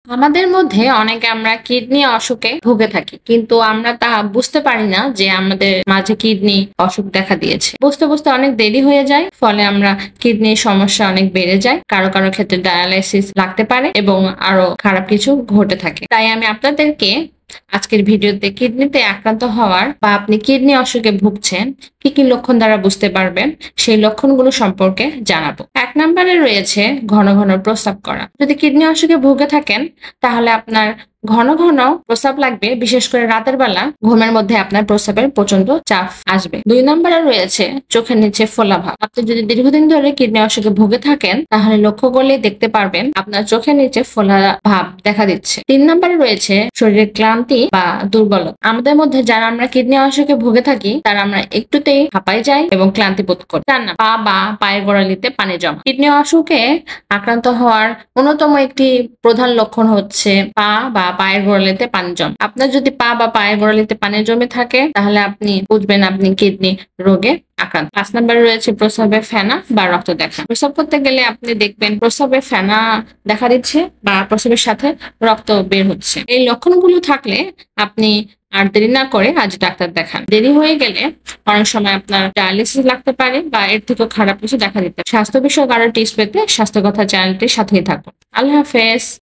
আমাদের মধ্যে অনেকে আমরা কিডনি অসুখে ভুগে থাকি, কিন্তু আমরা তা বুঝতে পারি না যে আমাদের মাঝে কিডনি অসুখ দেখা দিয়েছে। বুঝতে বুঝতে অনেক দেরি হয়ে যায়, ফলে আমরা কিডনির সমস্যা অনেক বেড়ে যায়। কারো কারো ক্ষেত্রে ডায়ালাইসিস লাগতে পারে এবং আরো খারাপ কিছু ঘটে থাকে। তাই আমি আপনাদেরকে আজকের ভিডিওতে কিডনিতে আক্রান্ত হওয়ার বা আপনি কিডনি অসুখে ভুগছেন কি কি লক্ষণ দ্বারা বুঝতে পারবেন সেই লক্ষণগুলো সম্পর্কে জানাবো। 1 নম্বরে রয়েছে ঘন ঘন প্রস্রাব করা। যদি কিডনি অসুখে ভুগে থাকেন তাহলে আপনার ঘন ঘন প্রস্রাব লাগবে, বিশেষ করে রাতের বেলা ঘুমের মধ্যে আপনার প্রস্রাবের প্রচন্ড চাপ আসবে। 2 নম্বরে রয়েছে চোখের নিচে ফোলা ভাব। আপনি যদি দীর্ঘদিন ধরে কিডনি অসুখে ভুগে থাকেন তাহলে লক্ষ্য করলে দেখতে পারবেন আপনার চোখের নিচে ফোলা ভাব দেখা দিচ্ছে। 3 নম্বরে রয়েছে শরীরে ক্লান্তি বা দুর্বলতা। আমাদের মধ্যে যারা আমরা কিডনি অসুখে ভুগে থাকি তারা আমরা একটুতেই হাঁপায় যাই এবং ক্লান্তি বোধ করি। 4 না পা বা পায়ের গোড়ালিতে পানি জমা। কিডনি অসুখে আক্রান্ত হওয়ার অন্যতম একটি প্রধান লক্ষণ হচ্ছে পা বা পায়ের গোড়ালিতে পানি জমা। আপনার যদি পা বা পায়ের গোড়ালিতে পানি জমে থাকে তাহলে আপনি বুঝবেন আপনি কিডনি রোগে আক্রান্ত। 5 নম্বরে রয়েছে প্রস্রাবে ফেনা বা রক্ত দেখা। প্রস্রাব করতে গেলে আপনি দেখবেন প্রস্রাবে ফেনা দেখা দিচ্ছে বা প্রস্রাবের সাথে রক্ত বের হচ্ছে। এই লক্ষণগুলো থাকলে আপনি আর দেরি না করে আজ ডাক্তার দেখান। দেরি হয়ে গেলে অনেক সময় আপনার ডায়ালিসিস লাগতে পারে বা এর থেকেও খারাপ কিছু দেখা দিতে পারে। স্বাস্থ্য বিষয়ক আরো টিপস পেতে স্বাস্থ্য কথা চ্যানেলটির সাথেই থাকুন। আল্লাহ হাফেজ।